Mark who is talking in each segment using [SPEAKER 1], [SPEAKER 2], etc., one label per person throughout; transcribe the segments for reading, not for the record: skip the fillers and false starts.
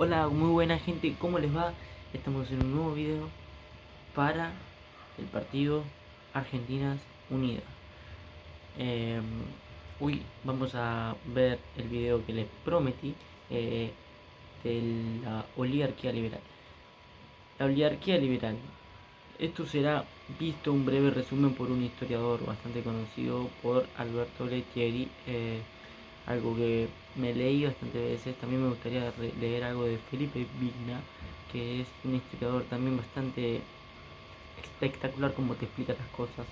[SPEAKER 1] Hola, muy buena gente, ¿cómo les va? Estamos en un nuevo video para el partido Argentinas Unidas. Eh, Hoy vamos a ver el video que les prometí eh, de la oligarquía liberal. La oligarquía liberal. Esto será visto un breve resumen por un historiador bastante conocido, por Alberto Lettieri. Algo que me leí bastantes veces. También me gustaría leer algo de Felipe Vigna, que es un historiador también bastante espectacular como te explica las cosas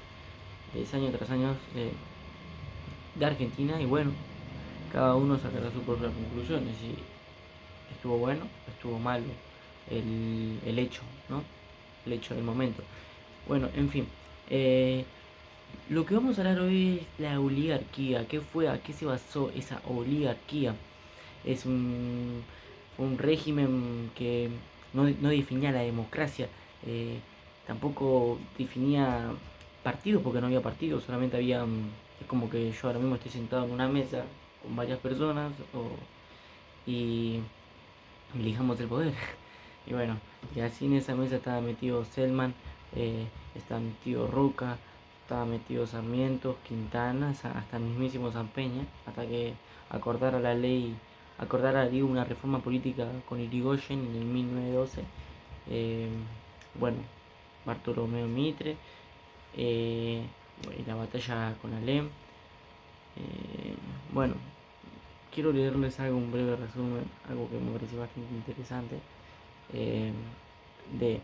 [SPEAKER 1] de año tras año de Argentina. Y bueno, cada uno sacará sus propias conclusiones. Si estuvo bueno, estuvo malo el hecho, ¿no? El hecho del momento. Bueno, en fin. eh, lo que vamos a hablar hoy es la oligarquía. ¿Qué fue? ¿A qué se basó esa oligarquía? Es fue un régimen que no definía la democracia, eh, tampoco definía partidos porque no había partidos, solamente había, es como que yo ahora mismo estoy sentado en una mesa con varias personas y elijamos el poder. Y bueno, y así en esa mesa estaba metido Selman, estaba metido Roca, estaba metido Sarmiento, Quintana, hasta el mismísimo San Peña, hasta que acordara la ley, acordara digo, una reforma política con Irigoyen en el 1912. Eh, bueno, Bartolomé Mitre, eh, y la batalla con Alem. Bueno, quiero leerles algo, un breve resumen, algo que me pareció bastante interesante. eh, de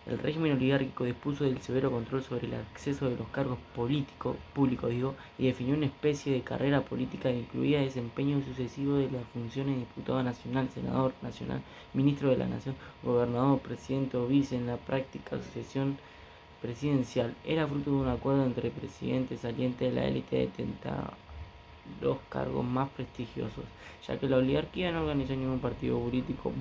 [SPEAKER 1] El régimen oligárquico dispuso del severo control sobre el acceso de los cargos públicos y definió una especie de carrera política que incluía desempeño sucesivo de las funciones de diputado nacional, senador nacional, ministro de la nación, gobernador, presidente o vice. En la práctica sucesión presidencial era fruto de un acuerdo entre presidentes salientes de la élite detentaba los cargos más prestigiosos, ya que la oligarquía no organizó ningún partido político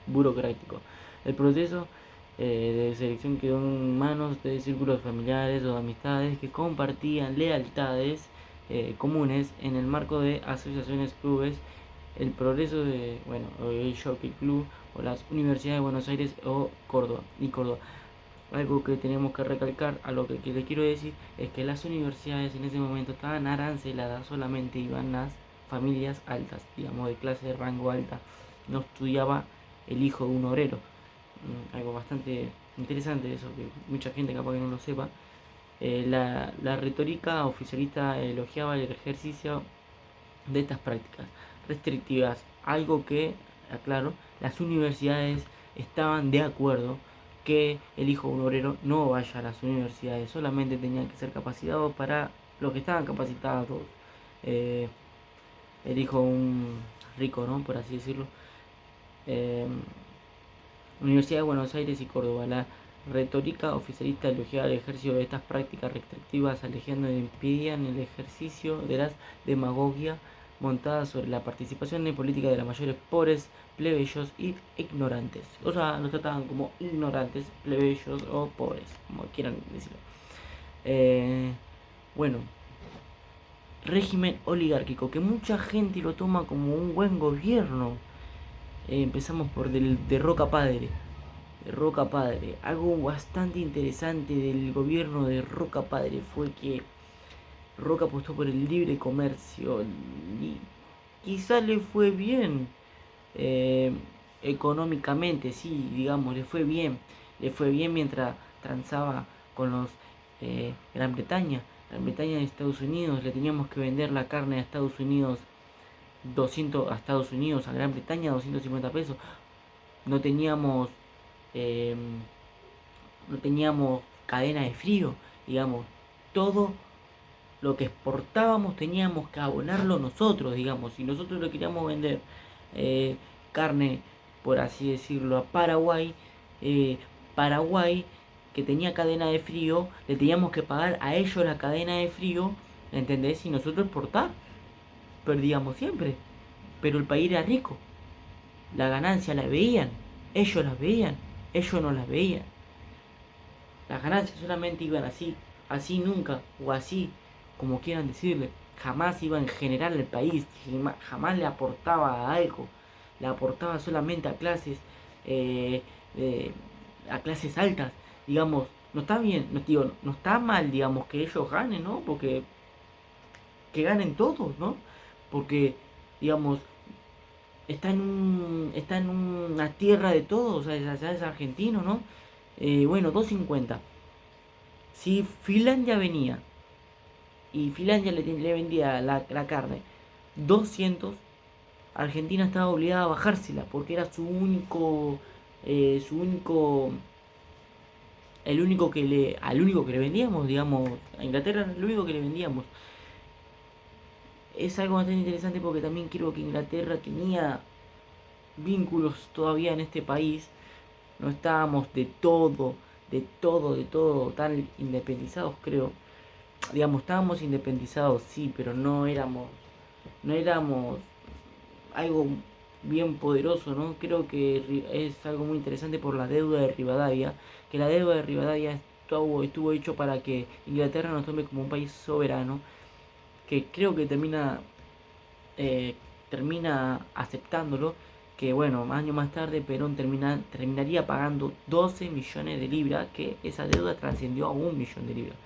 [SPEAKER 1] burocrático. El proceso de selección quedó en manos de círculos familiares o de amistades que compartían lealtades comunes en el marco de asociaciones, clubes, el progreso de, bueno, el Jockey Club o las universidades de Buenos Aires o Córdoba. Algo que tenemos que recalcar, a lo que les quiero decir, es que las universidades en ese momento estaban aranceladas, solamente iban las familias altas, digamos de clase de rango alta. No estudiaba el hijo de un obrero. Algo bastante interesante eso, que mucha gente capaz que no lo sepa. La retórica oficialista elogiaba el ejercicio de estas prácticas restrictivas, algo que, aclaro, las universidades estaban de acuerdo que el hijo de un obrero no vaya a las universidades, solamente tenían que ser capacitados para los que estaban capacitados, eh, el hijo de un rico, ¿no? Por así decirlo. Eh, Universidad de Buenos Aires y Córdoba. La retórica oficialista elogiaba el ejercicio de estas prácticas restrictivas, alegiendo e impidían el ejercicio de las demagogia montada sobre la participación en política de las mayores pobres, plebeyos y ignorantes. O sea, los trataban como ignorantes, plebeyos o pobres, como quieran decirlo. Eh, bueno, régimen oligárquico, que mucha gente lo toma como un buen gobierno. Empezamos por de Roca Padre. Roca Padre. Algo bastante interesante del gobierno de Roca Padre fue que Roca apostó por el libre comercio y quizás le fue bien eh, económicamente, sí, digamos, le fue bien. Le fue bien mientras transaba con los Gran Bretaña. Gran Bretaña y Estados Unidos. Le teníamos que vender la carne a Estados Unidos 200 a Estados Unidos, a Gran Bretaña 250 pesos. No teníamos eh, no teníamos cadena de frío, digamos, todo lo que exportábamos teníamos que abonarlo nosotros, digamos, si nosotros lo queríamos vender eh, carne, por así decirlo, a Paraguay, eh, Paraguay, que tenía cadena de frío, le teníamos que pagar a ellos la cadena de frío, ¿entendés? Y nosotros exportar, perdíamos siempre, pero el país era rico, la ganancia la veían, ellos las veían, ellos no las veían. Las ganancias solamente iban así, así nunca, o así, como quieran decirle. Jamás iba en general al país, jamás le aportaba a algo. la aportaba solamente a clases, eh, eh, a clases altas, digamos. No está bien, no, digo, no está mal, digamos, que ellos ganen, ¿no? Porque que ganen todos, ¿no? Porque, digamos, está en una tierra de todos, o sea, allá es argentino, ¿no? Bueno, 2.50. Si Finlandia venía y Finlandia le vendía la carne 200, Argentina estaba obligada a bajársela porque era su único, al único que le vendíamos, digamos, a Inglaterra era el único que le vendíamos. Es algo bastante interesante porque también creo que Inglaterra tenía vínculos todavía en este país. No estábamos de todo tan independizados, creo. Digamos, estábamos independizados, sí, pero no éramos algo bien poderoso, ¿no? Creo que es algo muy interesante por la deuda de Rivadavia, que la deuda de Rivadavia estuvo hecho para que Inglaterra nos tome como un país soberano, que creo que eh, termina aceptándolo, que bueno, años más tarde Perón terminaría pagando 12 millones de libras, que esa deuda trascendió a 1 millón de libras.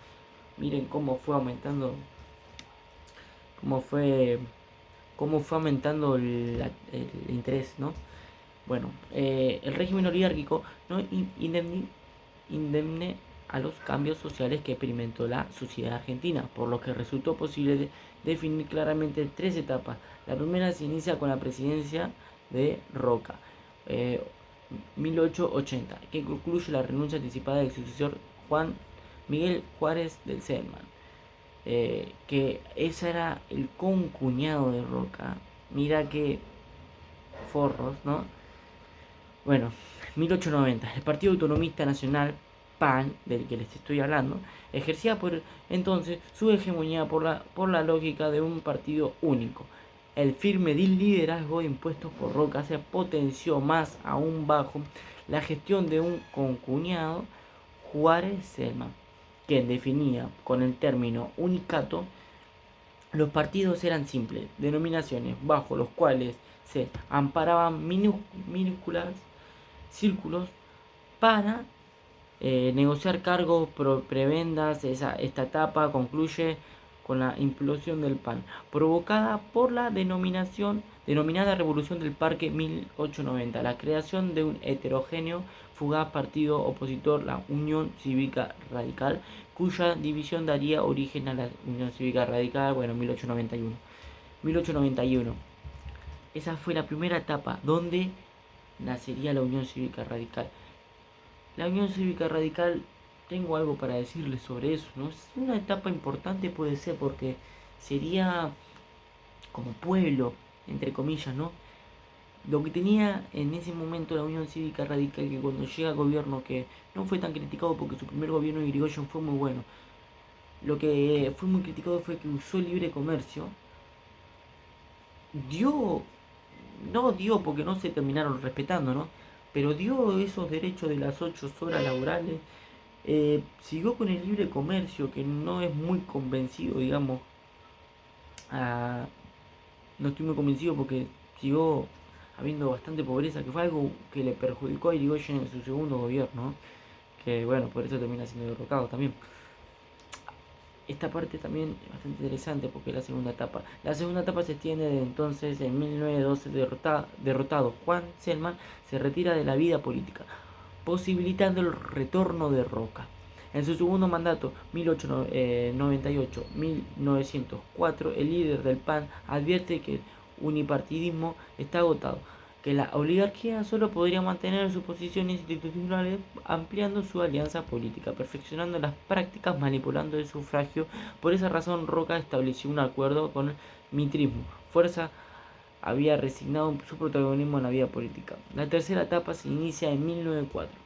[SPEAKER 1] Miren cómo fue aumentando, cómo fue, cómo fue aumentando el interés, ¿no? Bueno, el régimen oligárquico no indemne a los cambios sociales que experimentó la sociedad argentina, por lo que resultó posible definir claramente tres etapas. La primera se inicia con la presidencia de Roca, eh, 1880, que concluye la renuncia anticipada del sucesor Juan Miguel Juárez del Selman, que ese era el concuñado de Roca. Mira que forros, ¿no? Bueno, 1890, el Partido Autonomista Nacional, PAN, del que les estoy hablando, ejercía por entonces su hegemonía por la lógica de un partido único. El firme liderazgo impuesto por Roca se potenció más aún bajo la gestión de un concuñado, Juárez Selman, quien definía con el término unicato. Los partidos eran simples, denominaciones bajo los cuales se amparaban minúsculas círculos para negociar cargos, prebendas. Esta etapa concluye con la implosión del PAN, provocada por la denominada Revolución del Parque 1890, la creación de un heterogéneo, fugaz partido opositor, la Unión Cívica Radical, cuya división daría origen a la Unión Cívica Radical, bueno, 1891. 1891. Esa fue la primera etapa donde nacería la Unión Cívica Radical. La Unión Cívica Radical, tengo algo para decirles sobre eso, ¿no? Es una etapa importante, puede ser, porque sería como pueblo, entre comillas, ¿no? Lo que tenía en ese momento la Unión Cívica Radical, que cuando llega al gobierno, que no fue tan criticado porque su primer gobierno de Irigoyen fue muy bueno, lo que fue muy criticado fue que usó el libre comercio, dio, no dio porque no se terminaron respetando, ¿no? Pero dio esos derechos de las 8 horas laborales. Siguió con el libre comercio, que no es muy convencido, digamos. a- no estoy muy convencido porque siguió habiendo bastante pobreza, que fue algo que le perjudicó a Irigoyen en su segundo gobierno, ¿no? Que bueno, por eso termina siendo derrocado también. Esta parte también es bastante interesante porque es la segunda etapa. La segunda etapa se extiende de entonces. En 1912, derrotado Juan Selman se retira de la vida política, posibilitando el retorno de Roca. En su segundo mandato, 1898-1904, el líder del PAN advierte que el unipartidismo está agotado, que la oligarquía solo podría mantener sus posiciones institucionales ampliando su alianza política, perfeccionando las prácticas, manipulando el sufragio. Por esa razón, Roca estableció un acuerdo con el mitrismo. Fuerza había resignado su protagonismo en la vida política. La tercera etapa se inicia en 1904,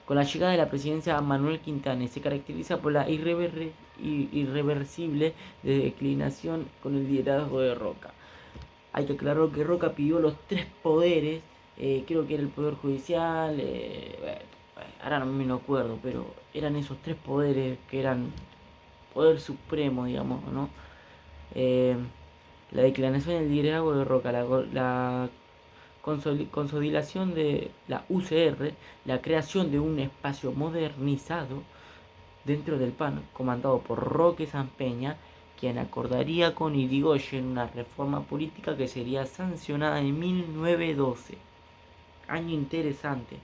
[SPEAKER 1] con la llegada de la presidencia a Manuel Quintana, y se caracteriza por la irreversible declinación con el liderazgo de Roca. Hay que aclarar que Roca pidió los tres poderes, creo que era el poder judicial, ahora no me acuerdo, pero eran esos tres poderes que eran poder supremo, digamos, ¿no? La declinación del liderazgo de Roca, consolidación de la UCR, la creación de un espacio modernizado dentro del PAN, comandado por Roque Sampeña, quien acordaría con Irigoyen una reforma política que sería sancionada en 1912. Año interesante.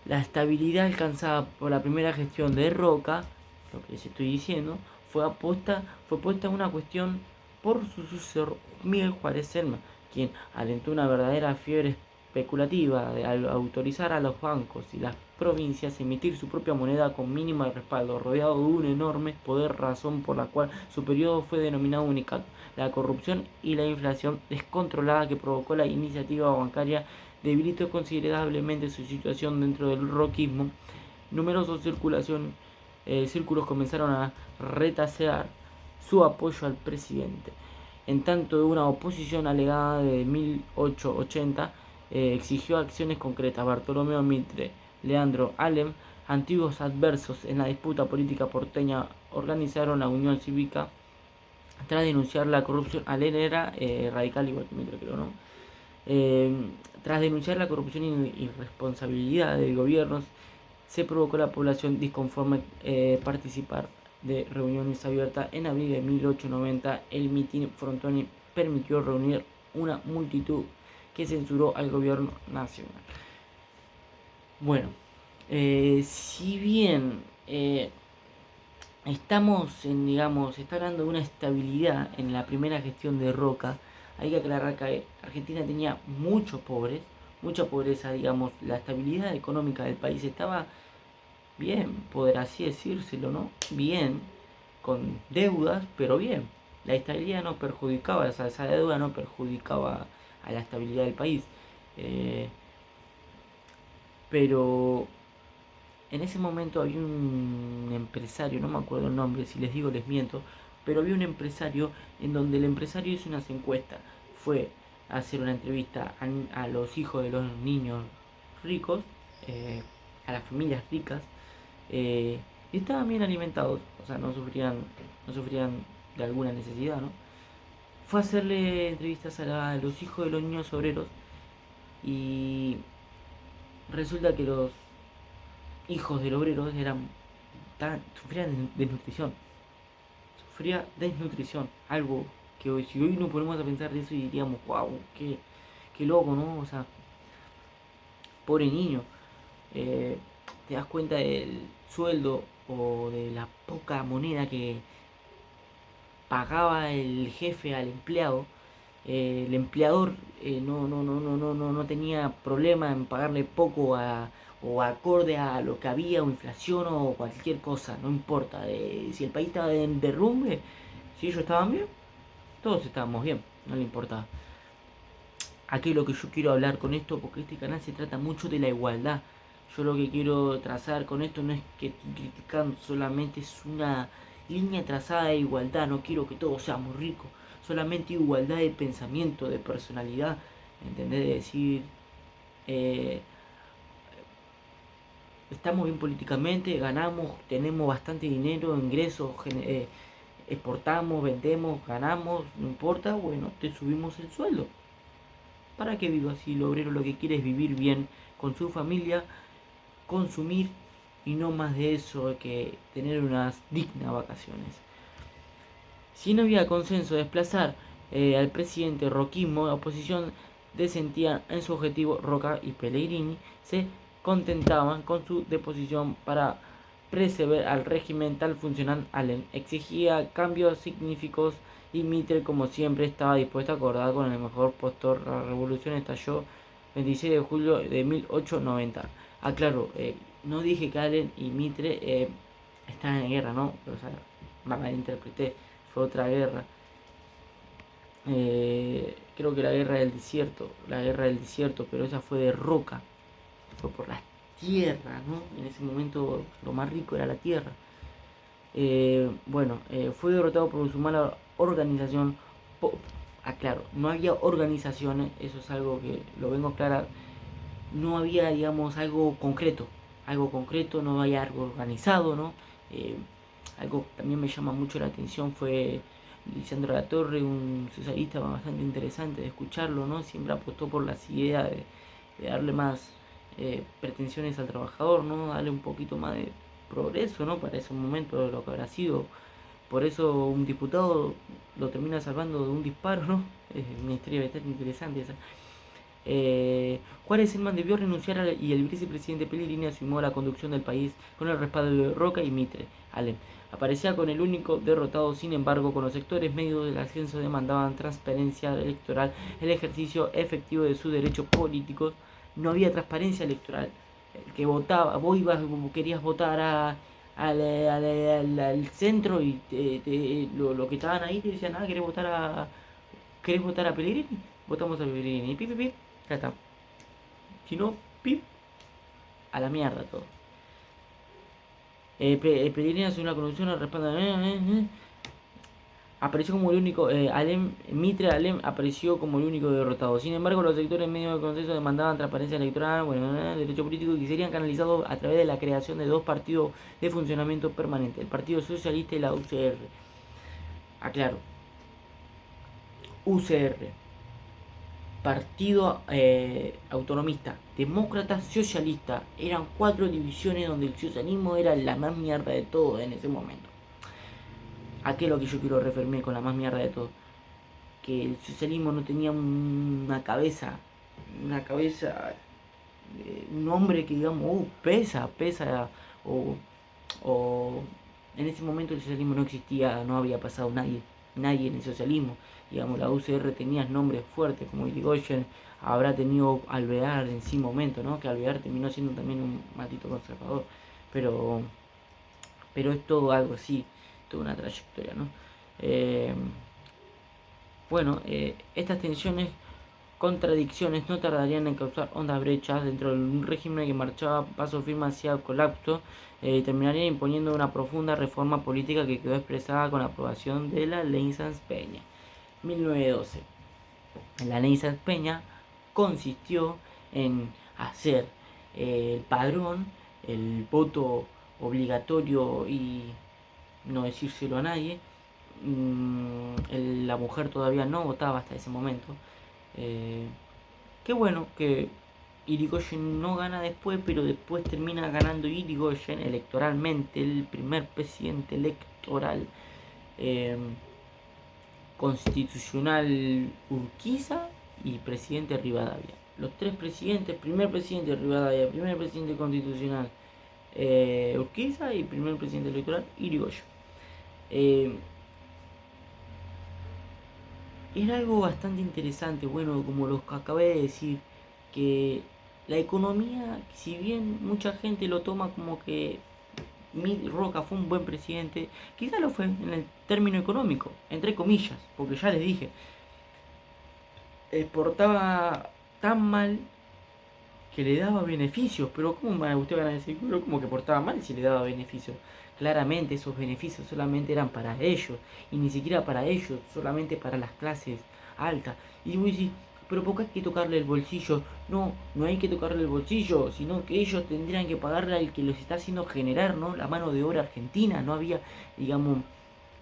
[SPEAKER 1] La estabilidad alcanzada por la primera gestión de Roca, lo que les estoy diciendo, fue puesta en una cuestión por su sucesor Miguel Juárez Selma, quien alentó una verdadera fiebre especulativa al autorizar a los bancos y las provincias a emitir su propia moneda con mínimo respaldo, rodeado de un enorme poder, razón por la cual su periodo fue denominado unicato. La corrupción y la inflación descontrolada que provocó la iniciativa bancaria debilitó considerablemente su situación dentro del roquismo. Numerosos círculos comenzaron a retasear su apoyo al presidente. En tanto, una oposición alegada de 1880 exigió acciones concretas. Bartolomé Mitre, Leandro Alem, antiguos adversos en la disputa política porteña, organizaron la Unión Cívica tras denunciar la corrupción. Alem era radical igual que Mitre, creo, ¿no? Tras denunciar la corrupción y irresponsabilidad del gobierno, se provocó la población disconforme participar de reuniones abiertas. En abril de 1890, el mitin Frontoni permitió reunir una multitud que censuró al gobierno nacional. Bueno, si bien estamos en, digamos, se está hablando de una estabilidad en la primera gestión de Roca, hay que aclarar que Argentina tenía mucha pobreza, digamos, la estabilidad económica del país estaba bien, poder así decírselo, ¿no? Bien, con deudas, pero bien. La estabilidad no perjudicaba, esa deuda no perjudicaba a la estabilidad del país. Pero en ese momento había un empresario, no me acuerdo el nombre, si les digo les miento, pero había un empresario en donde el empresario hizo unas encuestas. Fue a hacer una entrevista a los hijos de los niños ricos, a las familias ricas, y estaban bien alimentados, o sea, no sufrían de alguna necesidad, ¿no? Fue a hacerle entrevistas a los hijos de los niños obreros y resulta que los hijos del obrero sufrían desnutrición, algo que hoy, si hoy nos ponemos a pensar de eso y diríamos, wow, qué loco, ¿no? O sea, pobre niño. Te das cuenta del sueldo o de la poca moneda que pagaba el jefe al empleado. El empleador no tenía problema en pagarle poco o acorde a lo que había, o inflación o cualquier cosa, no importa. Si el país estaba en derrumbe, si ellos estaban bien, todos estábamos bien, no le importaba. Aquí lo que yo quiero hablar con esto, porque este canal se trata mucho de la igualdad. Yo lo que quiero trazar con esto no es que critican, solamente es una línea trazada de igualdad. No quiero que todos seamos ricos, solamente igualdad de pensamiento, de personalidad, ¿entendés? De decir, estamos bien políticamente, ganamos, tenemos bastante dinero, ingresos, exportamos, vendemos, ganamos, no importa, bueno, te subimos el sueldo. ¿Para qué vivas si el obrero lo que quiere es vivir bien con su familia, consumir y no más de eso que tener unas dignas vacaciones? Si no había consenso de desplazar al presidente roquismo, la oposición desentía en su objetivo. Roca y Pellegrini se contentaban con su deposición para preservar al régimen tal funcional. Allen exigía cambios significativos y Mitre, como siempre, estaba dispuesto a acordar con el mejor postor. La revolución estalló el 26 de julio de 1890. Aclaro, no dije que Allen y Mitre estaban en guerra, ¿no? O sea, malinterpreté, fue otra guerra. Creo que la guerra del desierto, pero esa fue de Roca, fue por las tierras, ¿no? En ese momento lo más rico era la tierra. Fue derrotado por su mala organización. Aclaro, no había organizaciones, eso es algo que lo vengo a aclarar. No había, digamos, algo concreto, no había algo organizado, ¿no? Algo que también me llama mucho la atención fue Lisandro Latorre, un socialista bastante interesante de escucharlo, ¿no? Siempre apostó por las ideas de darle más pretensiones al trabajador, ¿no? Darle un poquito más de progreso, ¿no? Para ese momento de lo que habrá sido. Por eso un diputado lo termina salvando de un disparo, ¿no? Es una historia bastante interesante esa. Juárez Selman debió renunciar y el vicepresidente Pellegrini asumió la conducción del país con el respaldo de Roca y Mitre. Alem aparecía con el único derrotado, sin embargo, con los sectores medios del ascenso demandaban transparencia electoral, el ejercicio efectivo de sus derechos políticos. No había transparencia electoral. El que votaba, vos querías votar al centro y lo que estaban ahí te decían, ¿querés votar a Pellegrini? Votamos a Pellegrini. Pip, pip, pip. Ya está. Si no, pip, a la mierda todo. Pellegrini hace una conducción al respaldo. Apareció como el único. Mitre Alem apareció como el único derrotado. Sin embargo, los sectores medios de consenso demandaban transparencia electoral, derecho político, y que serían canalizados a través de la creación de dos partidos de funcionamiento permanente: el Partido Socialista y la UCR. Aclaro. UCR. Partido Autonomista, Demócrata, Socialista. Eran 4 divisiones donde el socialismo era la más mierda de todo en ese momento. ¿A qué es lo que yo quiero referirme con la más mierda de todo? Que el socialismo no tenía una cabeza, un hombre que digamos, pesa, o en ese momento el socialismo no existía, no había pasado nadie en el socialismo. Digamos, la UCR tenía nombres fuertes como Irigoyen, habrá tenido Alvear en sí momento, ¿no? Que Alvear terminó siendo también un maldito conservador, pero es todo algo así, toda una trayectoria, ¿no? Estas tensiones, contradicciones no tardarían en causar hondas brechas dentro de un régimen que marchaba paso firme hacia el colapso, terminaría imponiendo una profunda reforma política que quedó expresada con la aprobación de la Ley Sanz Peña. 1912. La Ley Sanz Peña consistió en hacer el padrón, el voto obligatorio y no decírselo a nadie. La mujer todavía no votaba hasta ese momento. Qué bueno que Irigoyen no gana después, pero después termina ganando Irigoyen electoralmente, el primer presidente electoral constitucional Urquiza y presidente Rivadavia. Los tres presidentes, primer presidente Rivadavia, primer presidente constitucional Urquiza y primer presidente electoral Irigoyen. Era algo bastante interesante, bueno, como los que acabé de decir, que la economía, si bien mucha gente lo toma como que Roca fue un buen presidente, quizá lo fue en el término económico, entre comillas, porque ya les dije, exportaba tan mal que le daba beneficios, pero ¿cómo ustedes van a decir? Pero ¿cómo que portaba mal si le daba beneficios? Claramente esos beneficios solamente eran para ellos, y ni siquiera para ellos, solamente para las clases altas. Y vos decís, pero ¿por qué hay que tocarle el bolsillo? No, no hay que tocarle el bolsillo, sino que ellos tendrían que pagarle al que los está haciendo generar, ¿no? La mano de obra argentina, no había, digamos,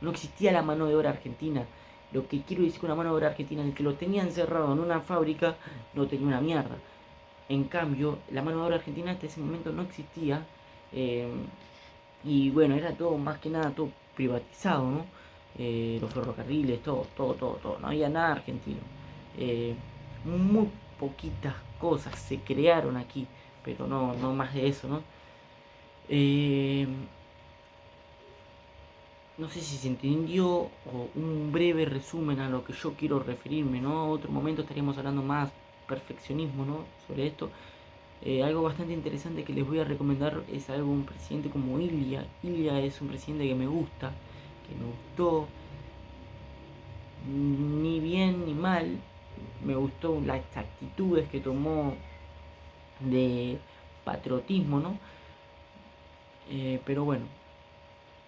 [SPEAKER 1] no existía la mano de obra argentina. Lo que quiero decir con la mano de obra argentina, el que lo tenía encerrado en una fábrica, no tenía una mierda. En cambio, la mano de obra argentina hasta ese momento no existía. Y bueno, era todo, más que nada, todo privatizado, ¿no? Los ferrocarriles, todo. No había nada argentino. Muy poquitas cosas se crearon aquí, pero no más de eso, ¿no? No sé si se entendió o un breve resumen a lo que yo quiero referirme, ¿no? Otro momento estaríamos hablando más perfeccionismo, ¿no? Sobre esto. Algo bastante interesante que les voy a recomendar es algo un presidente como Ilia. Ilia es un presidente que me gusta, que me gustó, ni bien ni mal. Me gustó las actitudes que tomó de patriotismo, ¿no? Pero bueno,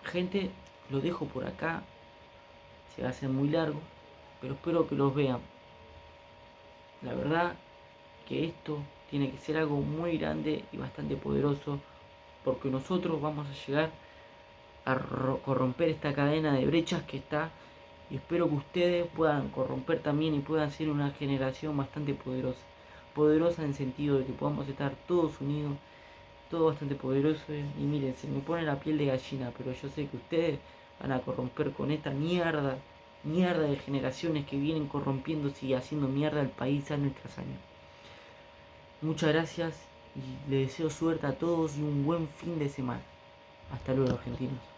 [SPEAKER 1] gente, lo dejo por acá. Se va a hacer muy largo, pero espero que los vean. La verdad que esto tiene que ser algo muy grande y bastante poderoso, porque nosotros vamos a llegar a corromper esta cadena de brechas que está Y espero que ustedes puedan corromper también y puedan ser una generación bastante poderosa. Poderosa en el sentido de que podamos estar todos unidos, todo bastante poderoso. Y miren, se me pone la piel de gallina, pero yo sé que ustedes van a corromper con esta mierda de generaciones que vienen corrompiéndose y haciendo mierda al país año tras año. Muchas gracias y les deseo suerte a todos y un buen fin de semana. Hasta luego, argentinos.